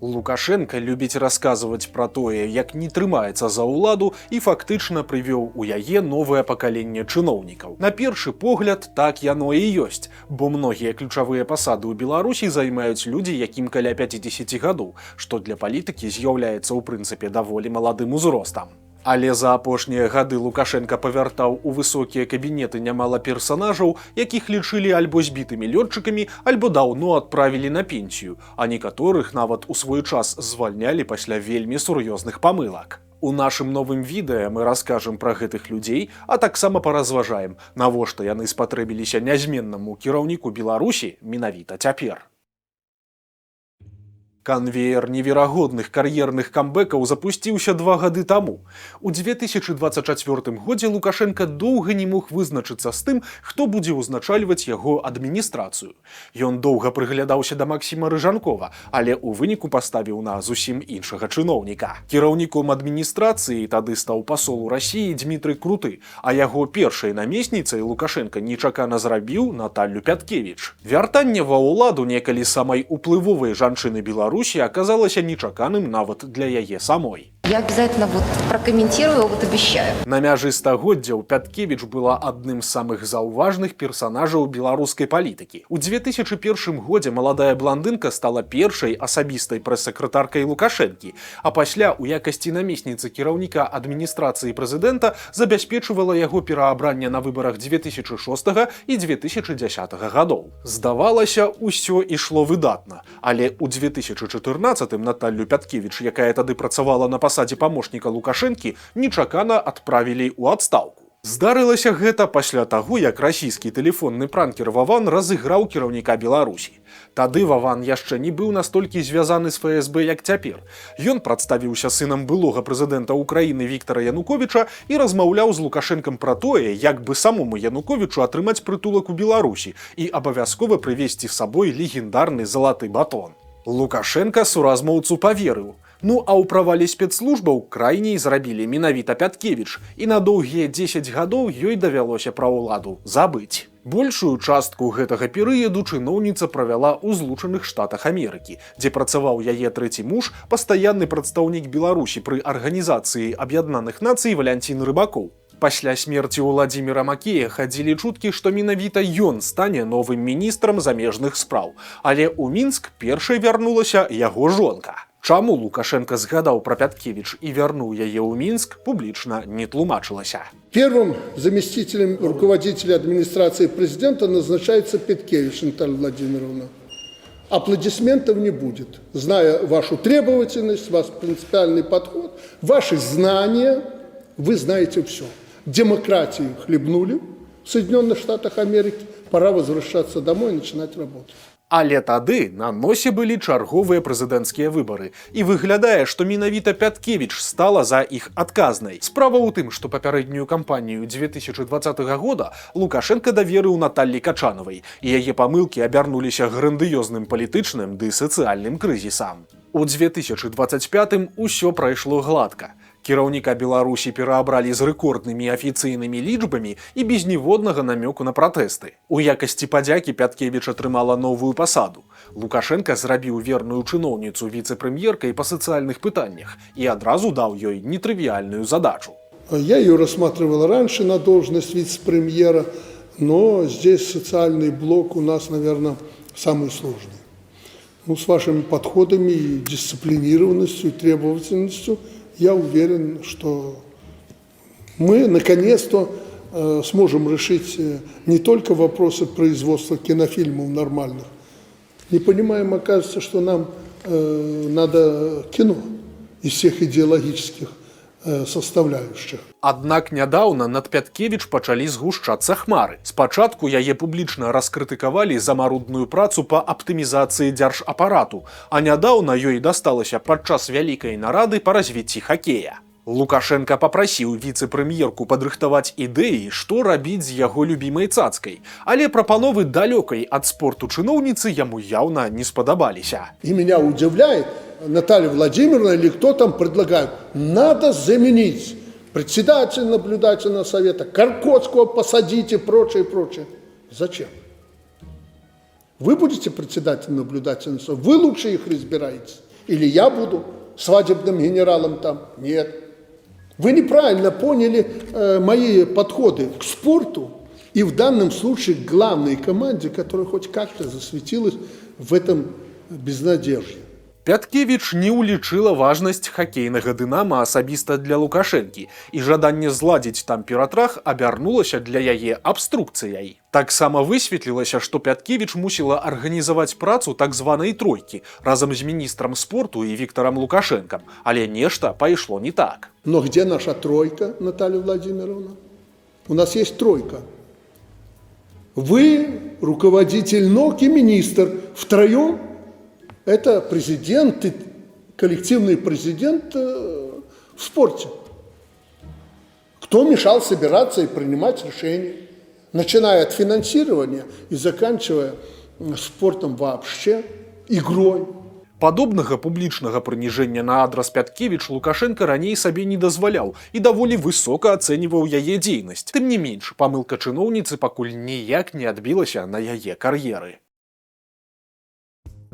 Лукашенко любіць расказваць пра тое, як не трымаецца за ўладу і фактычна прывёў у яе новае пакаленне чыноўнікаў. На першы погляд, так яно і ёсць, бо многія ключавыя пасады ў Беларусі займаюць людзі, якім каля 50 гадоў, што для палітыкі з'яўляецца ў прынцыпе даволі маладым узростам. Але за апошнія гады Лукашенко павяртаў у высокія кабінеты нямала персанажаў, якіх лічылі альбо збітымі лётчыкамі, альбо даўно адправілі на пенсію, а некаторых нават у свой час звальнялі пасля вельмі сур'ёзных памылак. У нашым новым відэа мы раскажам пра гэтых людзей, а таксама паразважаем, навошта яны спатрэбіліся нязменнаму кіраўніку Беларусі менавіта цяпер. Канвеер неверагодных кар'ерных камбэкаў запусціўся 2 гады таму. У 2024 годзе Лукашенко доўга не мог вызначыцца з тым, хто будзе ўзначальваць яго адміністрацыю. Ён доўга прыглядаўся да Максіма Рыжанкова, але ў выніку паставіў на зусім іншага чыноўніка. Кіраўніком адміністрацыі тады стаў пасол у Расіі Дмітрый Круты, а яго першай намесніцай Лукашенко нечакана зрабіў Наталлю Пяткевіч. Вяртанне ва ўладу некалі самай уплывовай жанчыны Беларусі оказалася нечаканым нават для яе самой. Я обязательно прокомментирую, обещаю. На мяжы стагоддзяў Пяткевіч была адным з самых заўважных персанажаў беларускай палітыкі. У 2001 годзе маладая бландынка стала першай асабістай прэс-сакратаркай Лукашэнкі, а пасля у якасці намесніцы кіраўніка адміністрацыі прэзідэнта забяспечвала яго пераабранне на выбарах 2006 і 2010 гадоў. Здавалася, усё ішло выдатна, але ў 2014 Наталлю Пяткевіч, якая тады працавала на пасадзе памочніка Лукашэнкі, нечакана адправілі ў адстаўку. Здарылася гэта пасля таго, як расійскі тэлефонны пранкер Ваван разыграў кіраўніка Беларусі. Тады Ваван яшчэ не быў настолькі звязаны з ФСБ, як цяпер. Ён прадставіўся сынам былога прэзідэнта Украіны Віктара Януковіча і размаўляў з Лукашэнкам пра тое, як бы самому Януковічу атрымаць прытулак у Беларусі і абавязкова прывезці з сабой легендарны залаты батон. Лукашенко суразмоўцу паверыў. Ну а ў правале спецслужбаў крайней зрабілі менавіта Пяткевіч, і на доўгія 10 гадоў ёй давялося пра ўладу забыць. Большую частку гэтага перыяду чыноўніца правяла ў Злучаных Штатах Амерыкі, дзе працаваў яе трэці муж, пастаянны прадстаўнік Беларусі пры Арганізацыі Аб'яднаных Нацый Валянцін Рыбакоў. Пасля смерці Уладзіміра Макея хадзілі чуткі, што менавіта ён стане новым міністрам замежных спраў, але ў Мінск першай вярнулася яго жонка. Чаму Лукашенко згадаў пра Пяткевіч і вярнуў яе ў Мінск, публічна не тлумачылася. Первым заместителем руководителя администрации президента назначается Пяткевич Наталья Владимировна. Аплодисментов не будет. Зная вашу требовательность, ваш принципиальный подход, ваши знания, вы знаете все. Демократию хлебнули в Соединенных Штатах Америки, пора возвращаться домой и начинать работать. Але тады на носе былі чарговыя прэзідэнцкія выбары, і выглядае, што менавіта Пяткевіч стала за іх адказнай. Справа ў тым, што папярэднюю кампанію 2020 года Лукашенко даверыў Наталлі Качанавай, і яе памылкі абярнуліся грандыёзным палітычным ды сацыяльным крызісам. У 2025 усё прайшло гладка. Кіраўніка Беларусі пераабралі з рэкорднымі афіцыйнымі лічбамі і без ніводнага намёку на пратэсты. У якасці падзякі Пяткевіч атрымала новую пасаду. Лукашенко зрабіў верную чыноўніцу віцэ-прэм'еркай па сацыяльных пытаннях і адразу даў ёй нетрывіальную задачу. Я ее рассматривал раньше на должность вице-премьера, но здесь социальный блок у нас, наверное, самый сложный. Ну, с вашими подходами и дисциплинированностью, и требовательностью я уверен, что мы наконец-то сможем решить не только вопросы производства кинофильмов нормальных. Не понимаем, оказывается, что нам надо кино из всех идеологических составляющих. Аднак нядаўна над Пяткевіч пачалі згушчацца хмары. Спачатку яе публічна раскрытыкавалі за марудную працу па аптымізацыі дзяржапарату, а нядаўна ёй дасталася падчас вялікай нарады па развіцці хакея. Лукашенко папрасіў віцэ-прэм'ерку падрыхтаваць ідэі, што рабіць з яго любімай цацкай, але прапановы далёкай ад спорту чыноўніцы яму яўна не спадабаліся. И меня удивляет, Наталья Владимировна или кто там предлагает, надо заменить председателя наблюдательного совета, Каркоцкого посадить и прочее, прочее. Зачем? Вы будете председателем наблюдательного совета, вы лучше их разбираетесь. Или я буду свадебным генералом там? Нет. Вы неправильно поняли мои подходы к спорту и в данном случае к главной команде, которая хоть как-то засветилась в этом безнадежье. Пяткевіч не ўлічыла важнасць хакейнага дынама асабіста для Лукашэнкі, і жаданне зладзіць там ператрах абярнулася для яе абструкцыяй. Таксама высветлілася, што Пяткевіч мусіла арганізаваць працу так званай тройкі разам з міністрам спорту і Віктарам Лукашэнкам, але нешта пайшло не так. Но где наша тройка, Наталья Владимировна? У нас есть тройка. Вы, руководитель НОК и министр, втроем. Это президент, коллективный президент в спорте. Кто мешал собираться и принимать решения, начиная от финансирования и заканчивая спортом вообще, игрой. Падобнага публічнага прыніжэння на адрас Пяткевіч Лукашенко раней сабе не дазваляў і даволі высока ацэньваў яе дзейнасць. Тым не менш, памылка чыноўніцы пакуль ніяк не адбілася на яе кар'еры.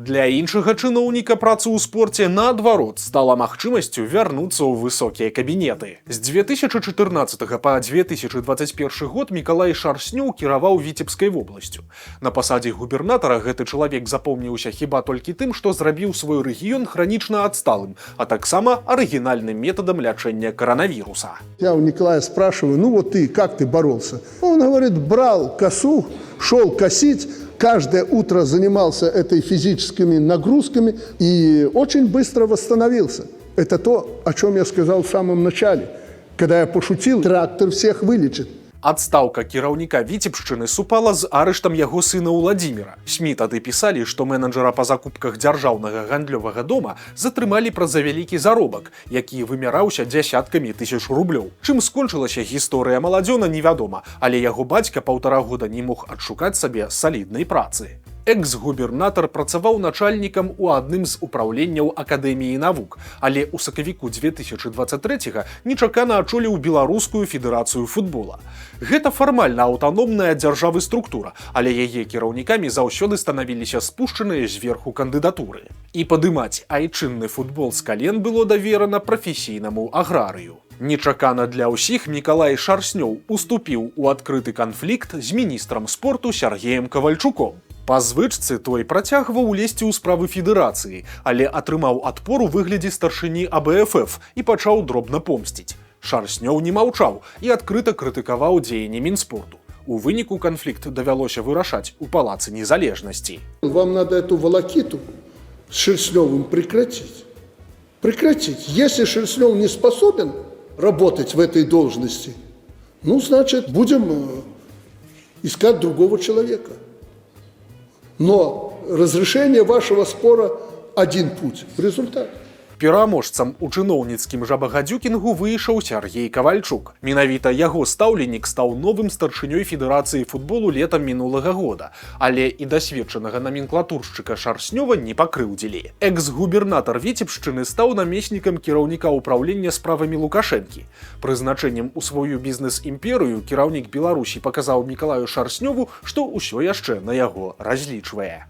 Для іншага чыноўніка праца ў спорце, наадварот, стала магчымасцю вярнуцца ў высокія кабінеты. З 2014 па 2021 год Мікалай Шарснёў кіраваў Віцебскай вобласцю. На пасадзе губернатара гэты чалавек запомніўся хіба толькі тым, што зрабіў свой рэгіён хранічна адсталым, а таксама арыгінальным метадам лячэння коронавіруса. Я у Николая спрашиваю, ну вот ты, как ты боролся? Он говорит, брал косу, шел косить, каждое утро занимался этой физическими нагрузками и очень быстро восстановился. Это то, о чем я сказал в самом начале. Когда я пошутил, трактор всех вылечит. Адстаўка кіраўніка Віцебшчыны супала з арыштам яго сына Уладзіміра. СМІ тады пісалі, што менеджера па закупках дзяржаўнага гандлёвага дома затрымалі праз завялікі заробак, які вымяраўся дзясяткамі тысяч рублёў. Чым скончылася гісторыя маладзёна, невядома, але яго бацька 1,5 года не мог адшукаць сабе саліднай працы. Экс-губернатар працаваў начальнікам у адным з управленняў Акадэміі навук, але ў сакавіку 2023-га нечакана ачоліў Беларускую федэрацыю футбола. Гэта фармальна аўтаномная дзяржавы структура, але яе кіраўнікамі заўсёды станавіліся спушчаныя зверху кандыдатуры. І падымаць айчынны футбол з кален было даверана прафесійнаму аграрыю. Нечакана для ўсіх Мікалай Шарснёў уступіў у адкрыты канфлікт з міністрам спорту Сергеем Кавальчуком. Па звычцы той працягваў лезці ў справы федэрацыі, але атрымаў адпор у выглядзе старшыні АБФФ і пачаў дробна помсціць. Шарснёў не маўчаў і адкрыта крытыкаваў дзеянні Мінспорту. У выніку канфлікт давялося вырашаць у Палацы Незалежнасці. Вам надо эту волокиту с Шерстнёвым прекратить. Прекратить. Если Шерстнёв не способен работать в этой должности, ну, значит, будем искать другого человека. Но разрешение вашего спора один путь – результат. Пераможцам у чыноўніцкім жабагадзюкінгу выйшаў Сергей Кавальчук. Менавіта яго стаўленік стаў новым старшынёй Федэрацыі футболу летам мінулага года, але і дасведчанага номенклатуршчыка Шарснёва не пакрыўдзілі. Экс-губернатар Віцебшчыны стаў намеснікам кіраўніка ўпраўлення справамі Лукашэнкі. Прызначэннем у сваю бізнес-імперыю кіраўнік Беларусі паказаў Мікалаю Шарснёву, што ўсё яшчэ на яго разлічвае.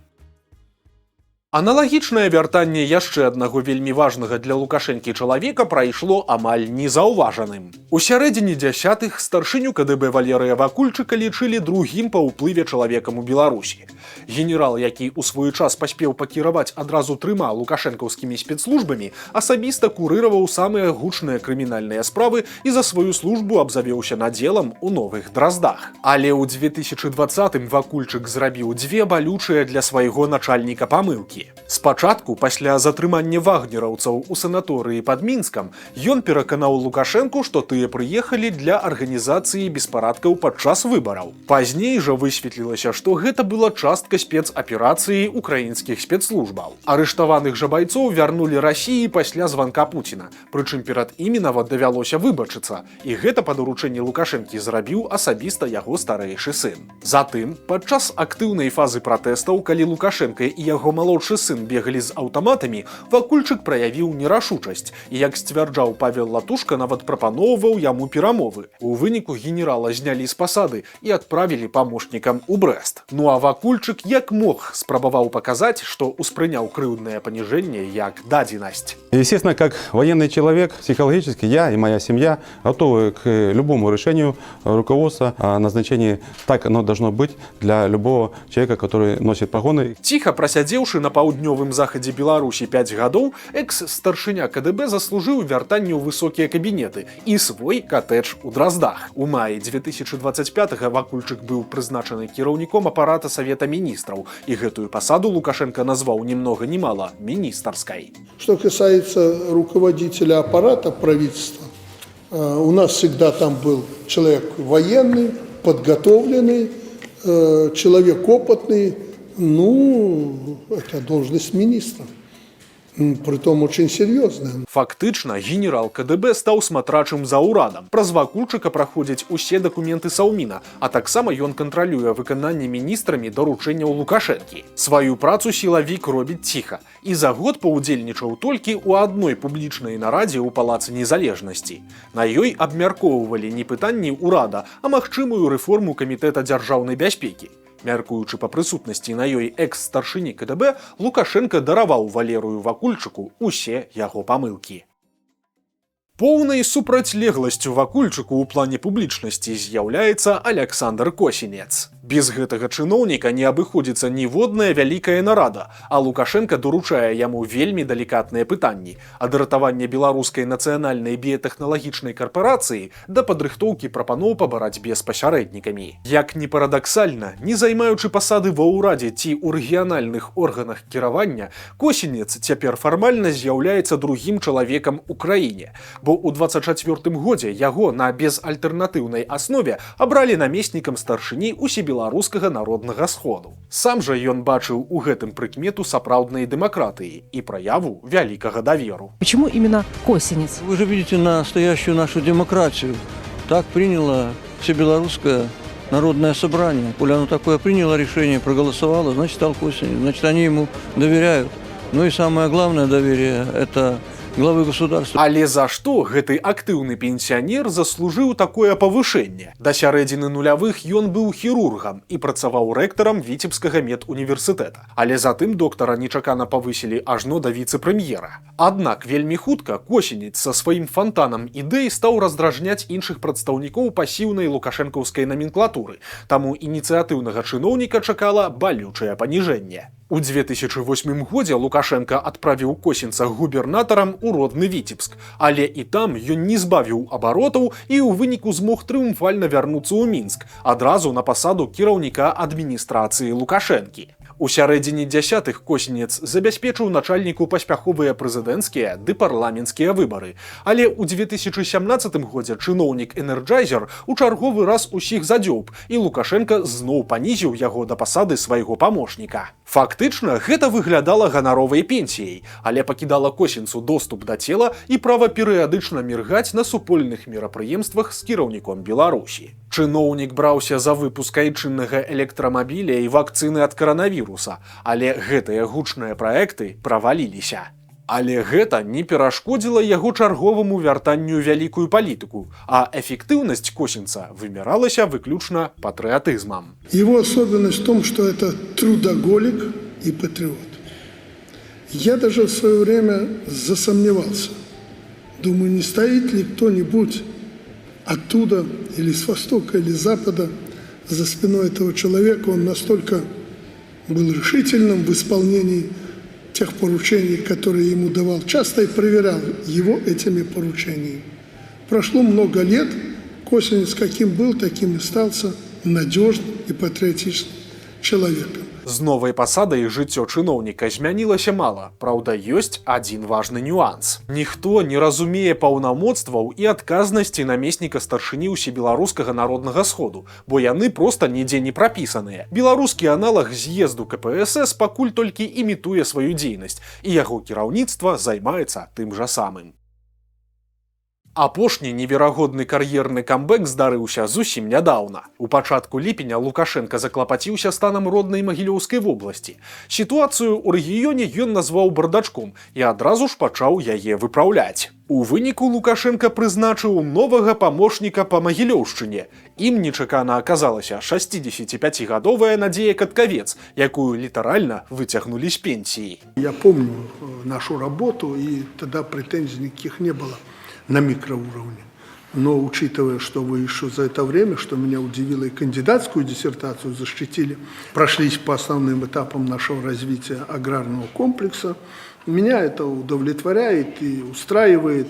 Аналагічнае вяртанне яшчэ аднаго вельмі важнага для Лукашэнкі чалавека прайшло амаль незаўважаным. У сярэдзіне дзясятых старшыню КДБ Валерыя Вакульчыка лічылі другім па ўплыве чалавекам у Беларусі. Генерал, які ў свой час паспеў пакіраваць адразу 3 лукашэнкаўскімі спецслужбамі, асабіста курыраваў самыя гучныя крымінальныя справы і за сваю службу абзавёўся надзелам у Новых Драздах. Але ў 2020-м Вакульчык зрабіў 2 балючыя для свайго начальніка памылкі. Спачатку, пасля затрымання вагнераўцаў у санаторыі пад Мінскам, ён пераканаў Лукашэнку, што тыя прыехалі для арганізацыі беспарадкаў падчас выбараў. Пазней жа высветлілася, што гэта была частка спецаперацыі украінскіх спецслужбаў. Арыштаваных жа байцоў вярнулі Расіі пасля званка Пуціна, прычым перад імі нават давялося выбачыцца, і гэта па даручэнні Лукашэнкі зрабіў асабіста яго старэйшы сын. Затым, падчас актыўнай фазы пратэстаў, калі Лукашэнка і яго малодшы старшы сын бегалі з аўтаматамі, Вакульчык праявіў нерашучасць і, як сцвярджаў Павел Латушка, нават прапаноўваў яму перамовы. У выніку генерала знялі з пасады і адправілі памочнікам у Брэст. Ну а Вакульчык як мог спрабаваў паказаць, што ўспрыняў крыўднае паніжэнне як дадзенасць. Естественно, как военный человек, психологически я и моя семья готовы к любому решению руководства о назначении. Так оно должно быть для любого человека, который носит погоны. Ціха прасядзеўшы на паўднёвым захадзе Беларусі 5 гадоў, экс-старшыня КДБ заслужыў вяртанне ў высокія кабінеты і свой катэдж у Драздах. У маі 2025-га Вакульчык быў прызначаны кіраўніком апарата Савета Міністраў, і гэтую пасаду Лукашенко назваў ни много ни мало министерской. Что касается руководителя аппарата правительства, у нас всегда там был человек военный, подготовленный, человек опытный, ну, это должность министра. Притом очень серьезная. Фактычна генерал КДБ стаў сматрачым за ўрадам. Праз Вакульчыка праходзяць усе дакументы Саўміна, а таксама ён кантралюе выкананне міністрамі даручэнняў Лукашэнкі. Сваю працу сілавік робіць ціха і за год паўдзельнічаў толькі ў адной публічнай нарадзе ў Палацы Незалежнасці. На ёй абмяркоўвалі не пытанні ўрада, а магчымую рэформу камітэта дзяржаўнай бяспекі. Мяркуючы па прысутнасці на ёй экс-старшыні КДБ, Лукашенко дараваў Валерыю Вакульчыку усе яго памылкі. Поўнай супрацьлегласцю Вакульчыку ў плане публічнасці з'яўляецца Александр Косінец. Без гэтага чыноўніка не абыходзіцца ніводная вялікая нарада, а Лукашенко даручае яму вельмі далікатныя пытанні ад ратавання беларускай нацыянальнай біятэхналагічнай карпорацыі да падрыхтоўкі прапаноў па барацьбе з пасярэднікамі. Як ні парадаксальна, не займаючы пасады ва ўрадзе ці ў рэгіянальных органах кіравання, Косінец цяпер фармальна з'яўляецца другім чалавекам у краіне, бо ў 24-м годзе яго на безальтэрнатыўнай аснове абралі намеснікам старшыні усебеларускага народнага сходу. Сам жа ён бачыў у гэтым прыкмету сапраўднай дэмакратыі і праяву вялікага даверу. Почему именно Косинец? Вы же видите настоящую нашу демократию. Так приняло Всебелорусское народное собрание. Коли оно такое приняло решение, проголосовало, значит, стал Косинец. Значит, они ему доверяют. Ну и самое главное доверие – это главы государства. Але за што гэты актыўны пенсіянер заслужыў такое павышэнне? Да сярэдзіны нулявых ён быў хірургам і працаваў рэктарам Віцебскага медуніверсітэта. Але затым доктара нечакана павысілі ажно да віцэ-прэм'ера. Аднак вельмі хутка Косінец са сваім фантанам ідэй стаў раздражняць іншых прадстаўнікоў пасіўнай лукашэнкаўскай наменклатуры, таму ініцыятыўнага чыноўніка чакала балючае паніжэнне. У 2008 годзе Лукашенко адправіў Косінца губернатарам у родны Віцебск, але і там ён не збавіў абаротаў і ў выніку змог трыумфальна вярнуцца ў Мінск, адразу на пасаду кіраўніка адміністрацыі Лукашэнкі. У сярэдзіне дзясятых Косінец забяспечыў начальніку паспяховыя прэзідэнцкія ды парламенцкія выбары. Але ў 2017 годзе чыноўнік Энерджайзер у чарговы раз усіх задзёб, і Лукашенко зноў панізіў яго да пасады свайго памочніка. Фактычна, гэта выглядала ганаровай пенсіяй, але пакідала Косінцу доступ да цела і права перыядычна міргаць на супольных мерапрыемствах з кіраўніком Беларусі. Чыноўнік браўся за выпуск айчыннага электрамабіля і вакцыны ад каранавіруса, але гэтыя гучныя праекты праваліліся. Але гэта не перашкодзіла яго чарговаму вяртанню вялікую палітыку, а эффектыўнасць Косінца вымяралася выключна патрыотызмам. Его особенность в том, что это трудоголик и патриот. Я даже в свое время засомневался. Думаю, не стоит ли кто-нибудь оттуда, или с востока, или с запада, за спиной этого человека. Он настолько был решительным в исполнении тех поручений, которые ему давал. Часто и проверял его этими поручениями. Прошло много лет, Косинец каким был, таким и стался надежным и патриотичным человеком. З новай пасадай жыццё чыноўніка змянілася мала, праўда, ёсць адзін важны нюанс. Ніхто не разумее паўнамоцтваў і адказнасці намесніка старшыні ўсебеларускага народнага сходу, бо яны проста нідзе не прапісаныя. Беларускі аналаг з'езду КПСС пакуль толькі імітуе сваю дзейнасць, і яго кіраўніцтва займаецца тым жа самым. Апошні неверагодны кар'ерны камбэк здарыўся зусім нядаўна. У пачатку ліпеня Лукашенко заклапаціўся станам роднай Магілёўскай вобласці. Сітуацыю ў рэгіёне ён назваў бардачком і адразу ж пачаў яе выпраўляць. У выніку Лукашенко прызначыў новага памочніка па Магілёўшчыне. Ім нечакана аказалася 65-гадовая Надзея Каткавец, якую літаральна выцягнулі з пенсіі. Я помню нашу работу, и тогда претензий никаких не было на микроуровне. Но учитывая, что вы еще за это время, что меня удивило, и кандидатскую диссертацию защитили, прошлись по основным этапам нашего развития аграрного комплекса, меня это удовлетворяет и устраивает.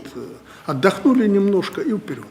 Отдохнули немножко и вперед.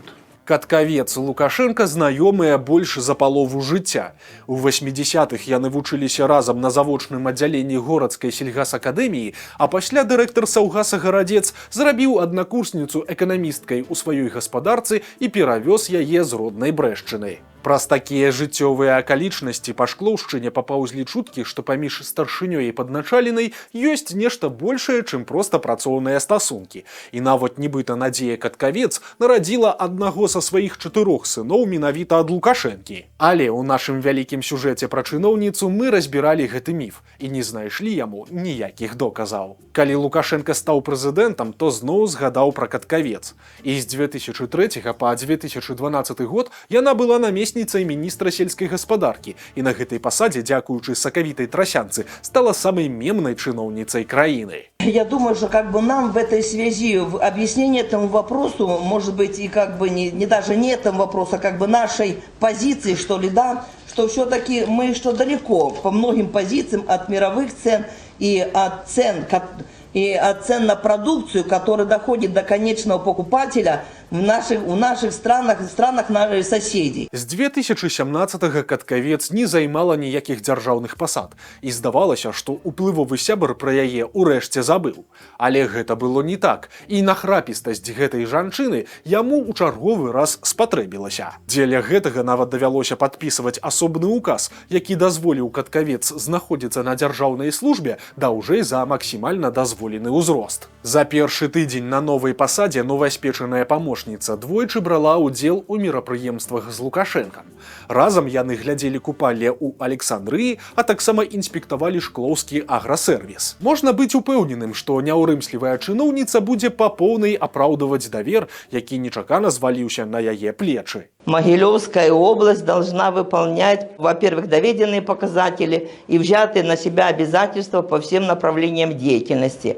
Каткавец і Лукашенко знаёмыя больш за палову жыцця. У 80-х яны вучыліся разам на завочным аддзяленні горадскай сельгасакадэміі, а пасля дырэктар саўгаса Гарадзец зрабіў аднакурсніцу эканамісткай у сваёй гаспадарцы і перавёз яе з роднай Брэшчыны. Праз такія жыццёвыя акалічнасці па Шклоўшчыне папаўзлі чуткі, што паміж старшынёй і падначаленай ёсць нешта большае, чым проста працоўныя стасункі. І нават нібыта Надзея Каткавец нарадзіла аднаго са сваіх 4 сыноў менавіта ад Лукашэнкі. Але ў нашым вялікім сюжэце пра чыноўніцу мы разбіралі гэты міф і не знайшлі яму ніякіх доказаў. Калі Лукашенко стаў прэзідэнтам, то зноў згадаў пра Каткавец. І з 2003 па 2012 год яна была намесніцай міністра сельскай гаспадаркі і на гэтай пасадзе, дзякуючы сакавітай трасянцы, стала самай мемнай чыноўніцай краіны. Я думаю, что нам в этой связи объяснение этому вопросу, может быть, и не даже не этому вопросу, а нашей позиции, что ли, да, что все-таки мы далеко по многим позициям от мировых цен и от цен на продукцию, которая доходит до конечного покупателя в наших странах наших соседей. З 2017-го Каткавец не займала ніякіх дзяржаўных пасад, і здавалася, што уплывовы сябар пра яе ўрэшце забыў. Але гэта было не так, і нахрапістасць гэтай жанчыны яму ў чарговы раз спатрэбілася. Дзеля гэтага нават давялося падпісваць асобны указ, які дазволіў Каткавец знаходзіцца на дзяржаўнай службе даўжэй за максімальна дазволены ўзрост. За першы тыдзень на новай пасадзе новаспечаная памочніца двойчы брала ўдзел у мерапрыемствах з Лукашэнкам. Разам яны глядзелі купалле ў Александрыі, а таксама інспектавалі шклоўскі аграсервіс. Можна быць упэўненым, што няўрымслівая чыноўніца будзе па поўнай апраўдаваць давер, які нечакана зваліўся на яе плечы. Могилевская область должна выполнять, во-первых, доведенные показатели и взятые на себя обязательства по всем направлениям деятельности.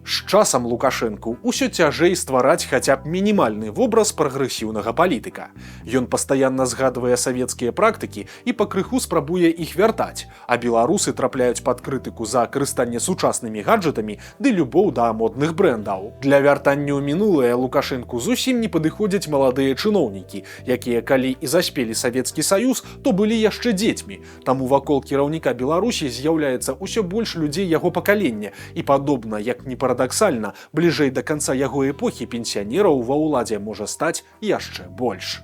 З часам Лукашэнку ўсё цяжэй ствараць хаця б мінімальны вобраз прагрэсіўнага палітыка. Ён пастаянна згадвае савецкія практыкі і пакрыху спрабуе іх вяртаць, а беларусы трапляюць пад крытыку за карыстанне сучаснымі гаджэтамі ды любоў да модных брэндаў. Для вяртання ў мінулае Лукашэнку зусім не падыходзяць маладыя чыноўнікі, якія калі і заспелі Савецкі Саюз, то былі яшчэ дзецьмі. Таму вакол кіраўніка Беларусі з'яўляецца ўсё больш людзей яго пакалення і, падобна як не парадаксальна, бліжэй да канца яго эпохі пенсіянераў ва ўладзе можа стаць яшчэ больш.